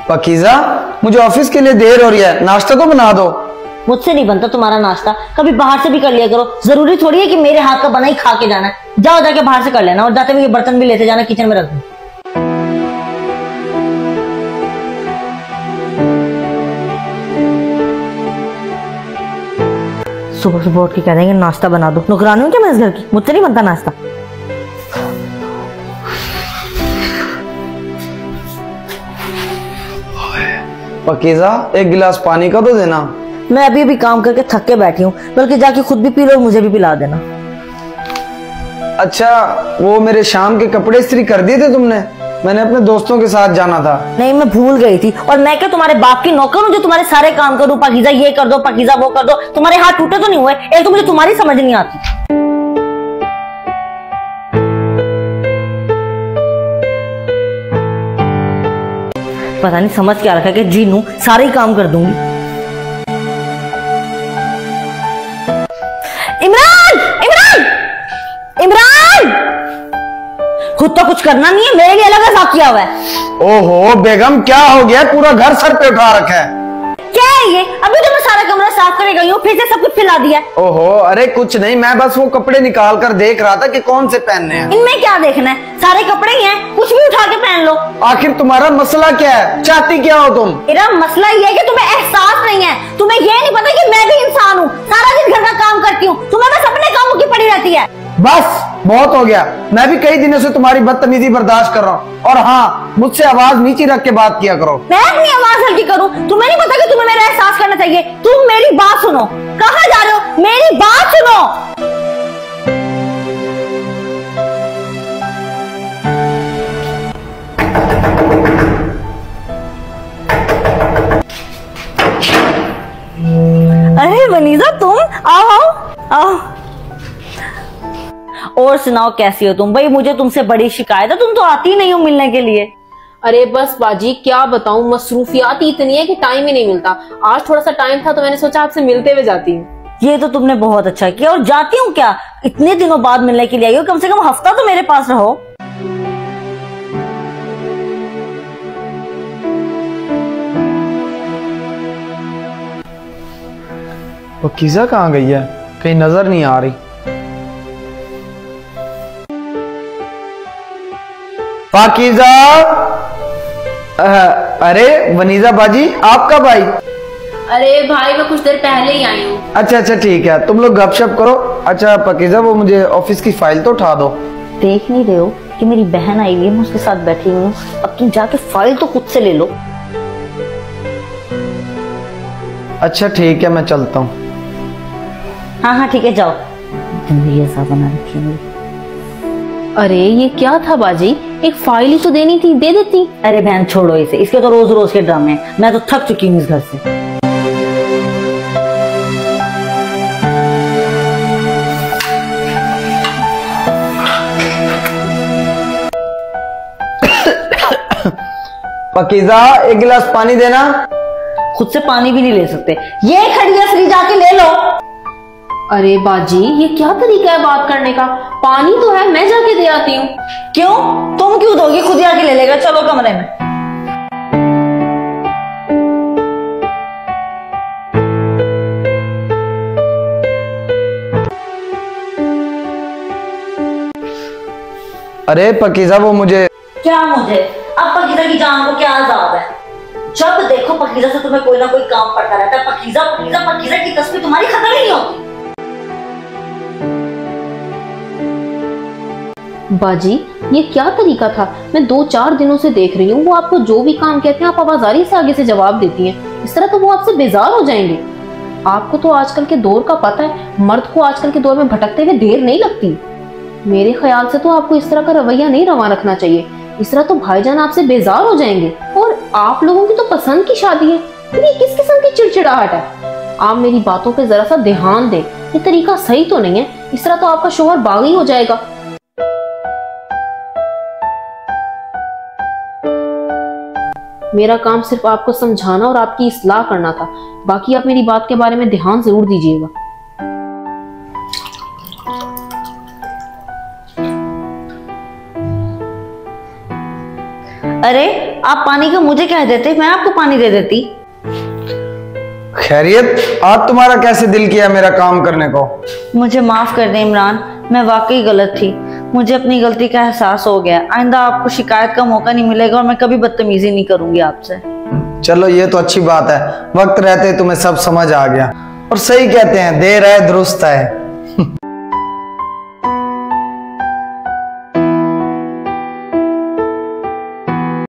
पकीज़ा, मुझे ऑफिस के लिए देर हो रही है, नाश्ता तो बना दो। मुझसे नहीं बनता तुम्हारा नाश्ता, कभी बाहर से भी कर लिया करो। जरूरी थोड़ी है कि मेरे हाथ का बना ही खा के जाना है। जाओ जाके बाहर से कर लेना, और जाते हुए बर्तन भी लेते जाना, किचन में रख दो। सुबह सुबह उठ के कह देंगे नाश्ता बना दो। नौकरानी हूं क्या मैं इस घर की? मुझसे नहीं बनता नाश्ता। पकीज़ा, एक गिलास पानी का तो देना। मैं अभी अभी काम करके थक के बैठी हूँ, बल्कि जाके खुद भी पी लो और मुझे भी पिला देना। अच्छा, वो मेरे शाम के कपड़े इस्त्री कर दिए थे तुमने? मैंने अपने दोस्तों के साथ जाना था। नहीं, मैं भूल गई थी। और मैं क्या तुम्हारे बाप की नौकर हूँ जो तुम्हारे सारे काम करूँ? पकीज़ा ये कर दो, पकीज़ा वो कर दो। तुम्हारे हाथ टूटे तो नहीं हुए? एक तो मुझे तुम्हारी समझ नहीं आती। पता नहीं समझ क्या रखा कि जीनू सारे ही काम कर दूंगी। इमरान, इमरान, इमरान, खुद तो कुछ करना नहीं है, मेरे लिए अलग हिसाब किया हुआ है। ओहो बेगम, क्या हो गया? पूरा घर सर पे उठा रखा है। क्या है ये? अभी तो मैं सारा कमरा साफ करके गई हूँ, फिर से सब कुछ फैला दिया। ओहो, अरे कुछ नहीं, मैं बस वो कपड़े निकाल कर देख रहा था कि कौन से पहनने हैं। इनमें क्या देखना है? सारे कपड़े ही हैं, कुछ भी उठा के पहन लो। आखिर तुम्हारा मसला क्या है? चाहती क्या हो तुम? मेरा मसला ये है कि तुम्हें एहसास नहीं है। तुम्हें ये नहीं पता कि मैं भी इंसान हूँ, सारा दिन घर का काम करती हूँ। तुम्हें बस अपने कामों की पड़ी रहती है। बस बहुत हो गया। मैं भी कई दिनों से तुम्हारी बदतमीजी बर्दाश्त कर रहा हूँ। और हाँ, मुझसे आवाज नीचे रख के बात किया करो। मैं अपनी आवाज हल्की करूँ? तुम्हें नहीं पता कि तुम्हें मेरा एहसास करना चाहिए? तुम मेरी बात सुनो। कहाँ जा रहे हो? मेरी बात सुनो। अरे वनीजा, तुम आओ आओ आओ। और सुनाओ, कैसी हो तुम? भाई मुझे तुमसे बड़ी शिकायत है, तुम तो आती ही नहीं हो मिलने के लिए। अरे बस बाजी, क्या बताऊं, मसरूफियात ही इतनी है कि टाइम ही नहीं मिलता। आज थोड़ा सा टाइम था तो मैंने सोचा आपसे मिलते हुए जाती हूँ। ये तो तुमने बहुत अच्छा किया। और जाती हूँ क्या? इतने दिनों बाद मिलने के लिए आई हो, कम से कम हफ्ता तो मेरे पास रहो। पकीज़ा कहाँ गई है? कहीं नजर नहीं आ रही। पाकीज़ा, अरे वनीजा बाजी, आप कब आई? अरे भाई, मैं कुछ देर पहले ही आई हूँ। अच्छा अच्छा ठीक है, तुम लोग गपशप करो। अच्छा पकीज़ा, वो मुझे ऑफिस की फाइल तो उठा दो। देख नहीं रहे हो कि मेरी बहन आई हुई है, मैं उसके साथ बैठी हुई हूँ? अब तुम जाके फाइल तो खुद से ले लो। अच्छा ठीक है, मैं चलता हूँ। हाँ हाँ ठीक है, जाओ। जिंदगी ऐसा बना रखी है। अरे ये क्या था बाजी, एक फाइल ही तो देनी थी, दे देती। अरे बहन छोड़ो इसे, इसके तो रोज रोज के ड्रामे हैं। मैं तो थक चुकी हूँ इस घर से। पकीज़ा, एक गिलास पानी देना। खुद से पानी भी नहीं ले सकते। ये खड़ी है फ्री, जाके ले लो। अरे बाजी, ये क्या तरीका है बात करने का? पानी तो है, मैं जाके दे आती हूँ। क्यों? तुम क्यों दोगी? खुद ही आके ले लेगा। चलो कमरे में। अरे पकीज़ा, वो मुझे क्या मुझे? अब पकीज़ा की जान को क्या अज़ाब है? जब देखो पकीज़ा से तुम्हें कोई ना कोई काम पड़ता रहता है। पकीज़ा पकीज़ा पकीज़ा की तस्वीर तुम्हारी खत्म ही नहीं होती। बाजी, ये क्या तरीका था? मैं 2-4 दिनों से देख रही हूँ, वो आपको जो भी काम कहते हैं आप आवाजारी से आगे से जवाब देती हैं। इस तरह तो वो आपसे बेजार हो जाएंगे। आपको तो आजकल के दौर का पता है, मर्द को आजकल के दौर में भटकते हुए देर नहीं लगती। मेरे ख्याल से तो आपको इस तरह का रवैया नहीं रवा रखना चाहिए। इस तरह तो भाईजान आपसे बेजार हो जाएंगे। और आप लोगों की तो पसंद की शादी है, ये किस किस्म की चिड़चिड़ाहट है? आप मेरी बातों पे जरा सा ध्यान दें, ये तरीका सही तो नहीं है। इस तरह तो आपका शोहर बागी हो जाएगा। मेरा काम सिर्फ आपको समझाना और आपकी इस्लाह करना था, बाकी आप मेरी बात के बारे में ध्यान जरूर दीजिएगा। अरे आप पानी का मुझे कह देते, मैं आपको पानी दे देती। खैरियत, आज तुम्हारा कैसे दिल किया मेरा काम करने को? मुझे माफ कर दे इमरान, मैं वाकई गलत थी। मुझे अपनी गलती का एहसास हो गया। आइंदा आपको शिकायत का मौका नहीं मिलेगा और मैं कभी बदतमीजी नहीं करूंगी आपसे। चलो ये तो अच्छी बात है, वक्त रहते तुम्हें सब समझ आ गया। और सही कहते हैं, देर है दुरुस्त है।